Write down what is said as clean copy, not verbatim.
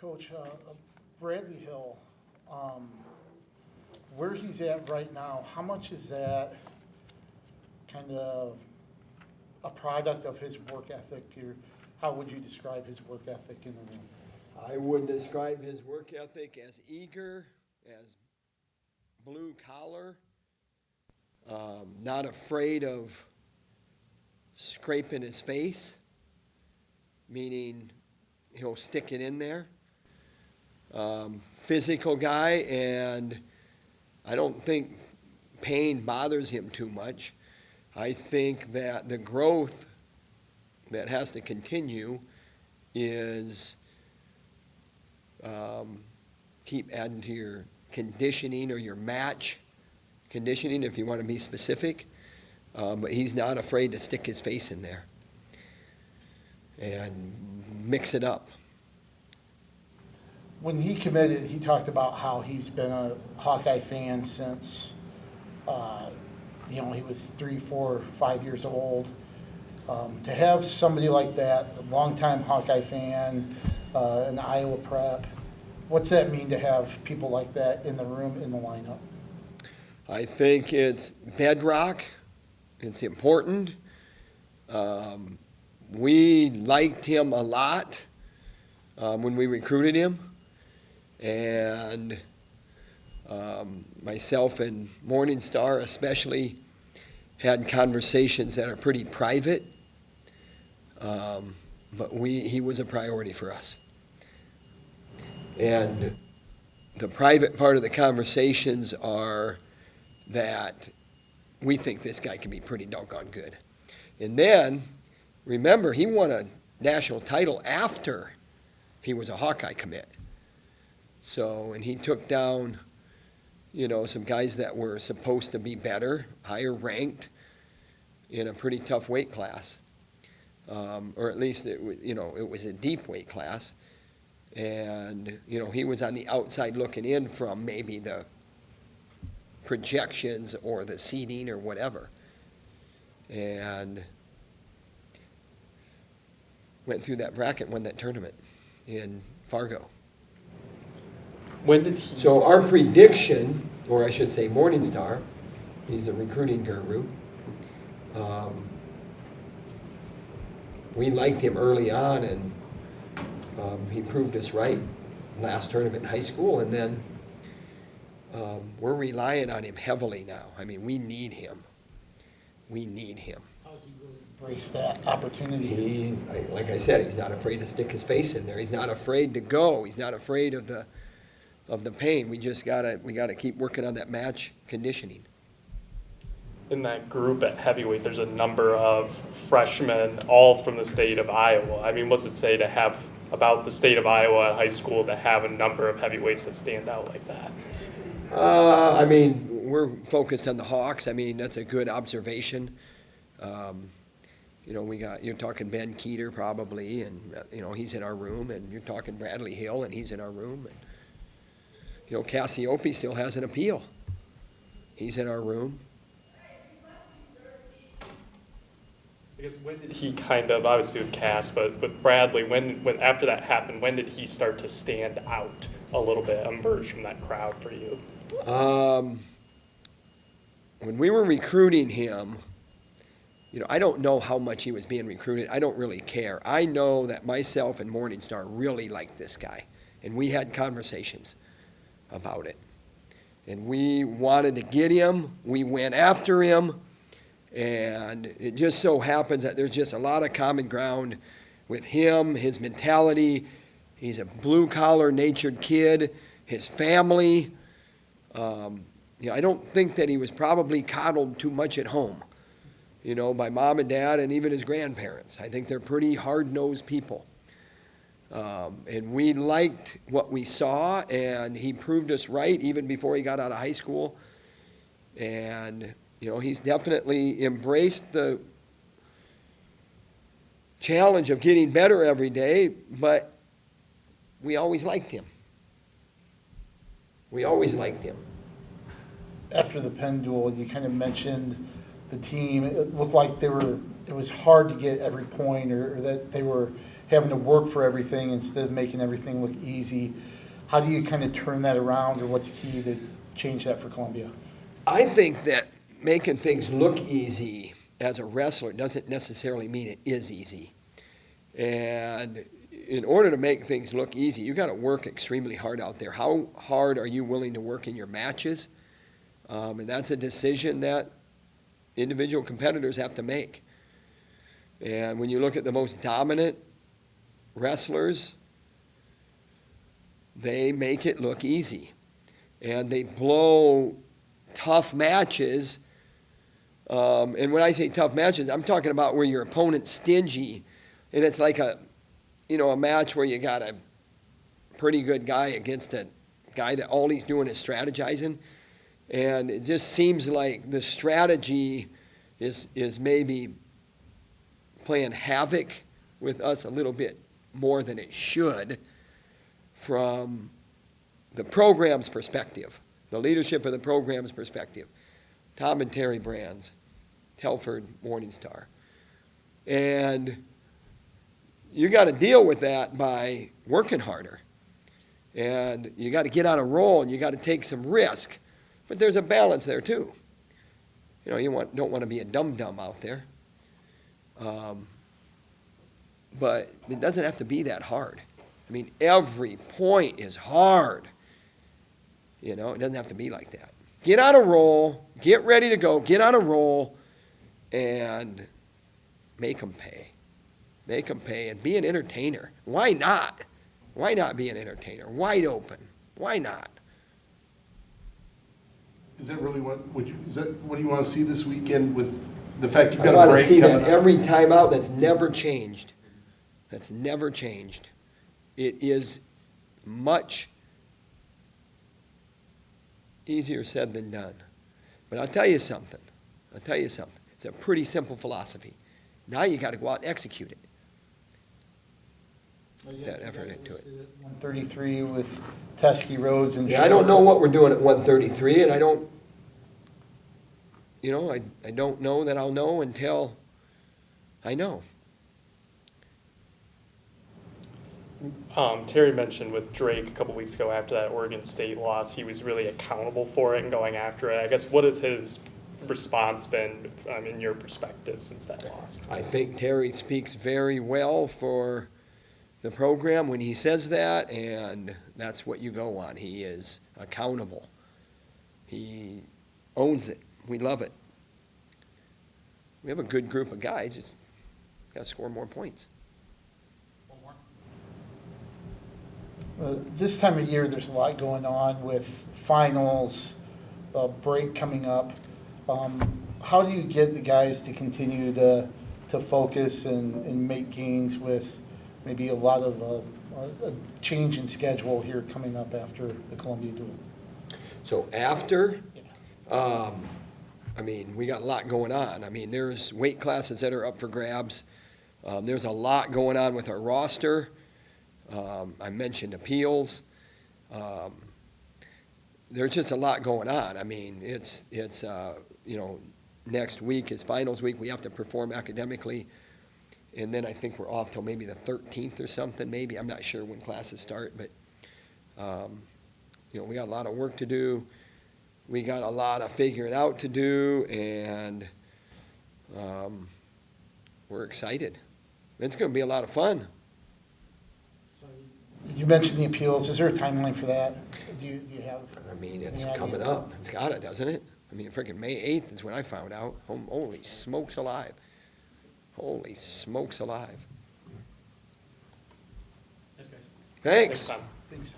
Coach, Bradley Hill, where he's at right now, how much is that kind of a product of his work ethic, or how would you describe his work ethic in the room? I would describe his work ethic as eager, as blue collar, not afraid of scraping his face, meaning he'll stick it in there. Physical guy, and I don't think pain bothers him too much. I think that the growth that has to continue is keep adding to your conditioning or your match conditioning, if you want to be specific. But he's not afraid to stick his face in there and mix it up. When he committed, he talked about how he's been a Hawkeye fan since, he was 3, 4, 5 years old. To have somebody like that, a longtime Hawkeye fan, an Iowa prep, what's that mean to have people like that in the room, in the lineup? I think it's bedrock. It's important. We liked him a lot when we recruited him. And myself and Morningstar especially had conversations that are pretty private, but he was a priority for us. And the private part of the conversations are that we think this guy can be pretty doggone good. And then, remember, he won a national title after he was a Hawkeye commit. So, and he took down, some guys that were supposed to be better, higher ranked, in a pretty tough weight class. Or at least, it was a deep weight class. And, he was on the outside looking in from maybe the projections or the seeding or whatever. And went through that bracket, won that tournament in Fargo. When did he? So our prediction, or I should say Morningstar, he's a recruiting guru. We liked him early on, and he proved us right last tournament in high school, and then we're relying on him heavily now. I mean, we need him. We need him. How does he really embrace that opportunity? Like I said, he's not afraid to stick his face in there. He's not afraid to go. He's not afraid of the pain. We just gotta keep working on that match conditioning. In that group at heavyweight, there's a number of freshmen, all from the state of Iowa. I mean, what's it say to have about the state of Iowa at high school to have a number of heavyweights that stand out like that? We're focused on the Hawks. I mean, that's a good observation. You're talking Ben Keeter probably, and he's in our room, and you're talking Bradley Hill, and he's in our room. And, Cassiope still has an appeal. He's in our room. I guess when did he kind of, obviously with Cass, but with Bradley, when after that happened, when did he start to stand out a little bit, emerge from that crowd for you? When we were recruiting him, I don't know how much he was being recruited. I don't really care. I know that myself and Morningstar really liked this guy, and we had conversations about it. And we wanted to get him. We went after him. And it just so happens that there's just a lot of common ground with him, his mentality. He's a blue-collar natured kid, his family. I don't think that he was probably coddled too much at home, by mom and dad and even his grandparents. I think they're pretty hard-nosed people. And we liked what we saw, and he proved us right even before he got out of high school. And he's definitely embraced the challenge of getting better every day, but we always liked him. We always liked him. After the Penn duel, you kind of mentioned the team. It looked like they were it was hard to get every point, or that they were having to work for everything instead of making everything look easy. How do you kind of turn that around, or what's key to change that for Columbia? I think that making things look easy as a wrestler doesn't necessarily mean it is easy. And in order to make things look easy, you got to work extremely hard out there. How hard are you willing to work in your matches? And that's a decision that individual competitors have to make. And when you look at the most dominant wrestlers, they make it look easy. And they blow tough matches. And when I say tough matches, I'm talking about where your opponent's stingy. And it's like a match where you got a pretty good guy against a guy that all he's doing is strategizing. And it just seems like the strategy is maybe playing havoc with us a little bit more than it should from the program's perspective, the leadership of the program's perspective. Tom and Terry Brands, Telford, Morningstar. And you got to deal with that by working harder. And you got to get on a roll, and you got to take some risk. But there's a balance there, too. You don't want to be a dum-dum out there. But it doesn't have to be that hard. I mean, every point is hard. It doesn't have to be like that. Get on a roll, get ready to go, get on a roll, and make them pay. Make them pay and be an entertainer. Why not? Why not be an entertainer? Wide open. Why not? Is that really what do you want to see this weekend with the fact you've I got want a to break see coming that up? every time out. That's never changed. That's never changed. It is much easier said than done. But I'll tell you something. It's a pretty simple philosophy. Now you got to go out and execute it. That effort into it. 133 with Teskey Roads and. Yeah, I don't know what we're doing at 133, and I don't know that I'll know until I know. Terry mentioned with Drake a couple weeks ago after that Oregon State loss, he was really accountable for it and going after it. I guess what has his response been in your perspective since that loss? I think Terry speaks very well for the program when he says that, and that's what you go on. He is accountable. He owns it. We love it. We have a good group of guys. Just got to score more points. This time of year, there's a lot going on with finals, a break coming up. How do you get the guys to continue to focus and make gains with maybe a lot of a change in schedule here coming up after the Columbia duel? So after, we got a lot going on. There's weight classes that are up for grabs. There's a lot going on with our roster. I mentioned appeals. There's just a lot going on. It's next week is finals week. We have to perform academically. And then I think we're off till maybe the 13th or something, maybe. I'm not sure when classes start, but, we got a lot of work to do. We got a lot of figuring out to do, and we're excited. It's going to be a lot of fun. So you mentioned the appeals. Is there a timeline for that? Do you have? It's any coming idea? up. It's got it, doesn't it? Freaking May 8th is when I found out. Holy smokes alive. Holy smokes alive. Thanks, guys. Thanks. Tom. Thanks.